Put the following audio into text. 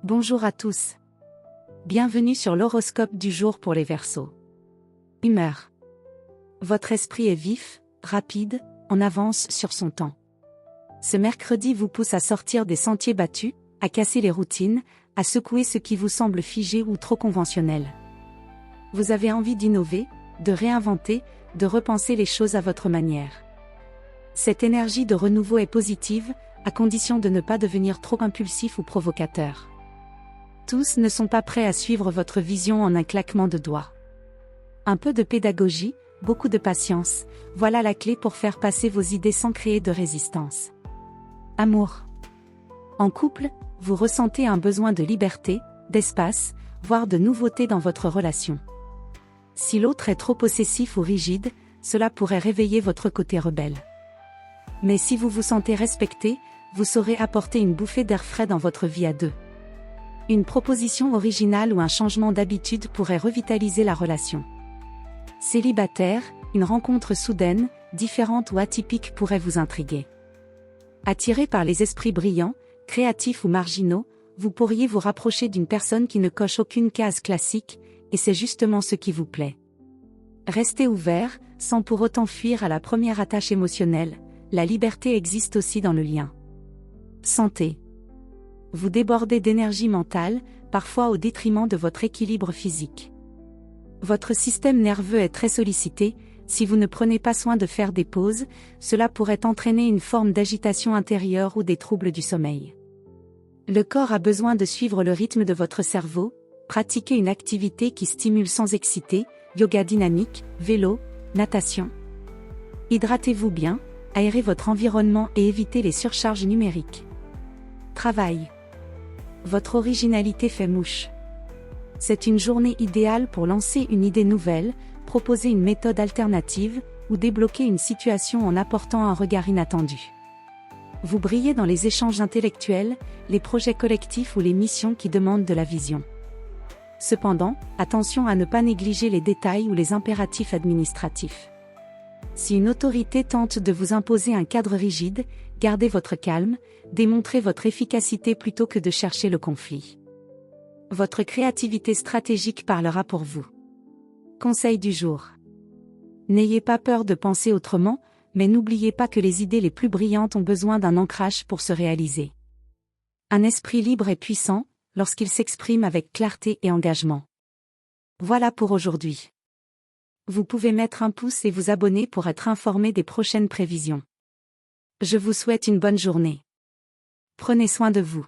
Bonjour à tous. Bienvenue sur l'horoscope du jour pour les Verseaux. Humeur. Votre esprit est vif, rapide, en avance sur son temps. Ce mercredi vous pousse à sortir des sentiers battus, à casser les routines, à secouer ce qui vous semble figé ou trop conventionnel. Vous avez envie d'innover, de réinventer, de repenser les choses à votre manière. Cette énergie de renouveau est positive, à condition de ne pas devenir trop impulsif ou provocateur. Tous ne sont pas prêts à suivre votre vision en un claquement de doigts. Un peu de pédagogie, beaucoup de patience, voilà la clé pour faire passer vos idées sans créer de résistance. Amour. En couple, vous ressentez un besoin de liberté, d'espace, voire de nouveauté dans votre relation. Si l'autre est trop possessif ou rigide, cela pourrait réveiller votre côté rebelle. Mais si vous vous sentez respecté, vous saurez apporter une bouffée d'air frais dans votre vie à deux. Une proposition originale ou un changement d'habitude pourrait revitaliser la relation. Célibataire, une rencontre soudaine, différente ou atypique pourrait vous intriguer. Attiré par les esprits brillants, créatifs ou marginaux, vous pourriez vous rapprocher d'une personne qui ne coche aucune case classique, et c'est justement ce qui vous plaît. Restez ouvert, sans pour autant fuir à la première attache émotionnelle, la liberté existe aussi dans le lien. Santé. Vous débordez d'énergie mentale, parfois au détriment de votre équilibre physique. Votre système nerveux est très sollicité, si vous ne prenez pas soin de faire des pauses, cela pourrait entraîner une forme d'agitation intérieure ou des troubles du sommeil. Le corps a besoin de suivre le rythme de votre cerveau, pratiquez une activité qui stimule sans exciter, yoga dynamique, vélo, natation. Hydratez-vous bien, aérez votre environnement et évitez les surcharges numériques. Travail. Votre originalité fait mouche. C'est une journée idéale pour lancer une idée nouvelle, proposer une méthode alternative, ou débloquer une situation en apportant un regard inattendu. Vous brillez dans les échanges intellectuels, les projets collectifs ou les missions qui demandent de la vision. Cependant, attention à ne pas négliger les détails ou les impératifs administratifs. Si une autorité tente de vous imposer un cadre rigide, gardez votre calme, démontrez votre efficacité plutôt que de chercher le conflit. Votre créativité stratégique parlera pour vous. Conseil du jour. N'ayez pas peur de penser autrement, mais n'oubliez pas que les idées les plus brillantes ont besoin d'un ancrage pour se réaliser. Un esprit libre est puissant, lorsqu'il s'exprime avec clarté et engagement. Voilà pour aujourd'hui. Vous pouvez mettre un pouce et vous abonner pour être informé des prochaines prévisions. Je vous souhaite une bonne journée. Prenez soin de vous.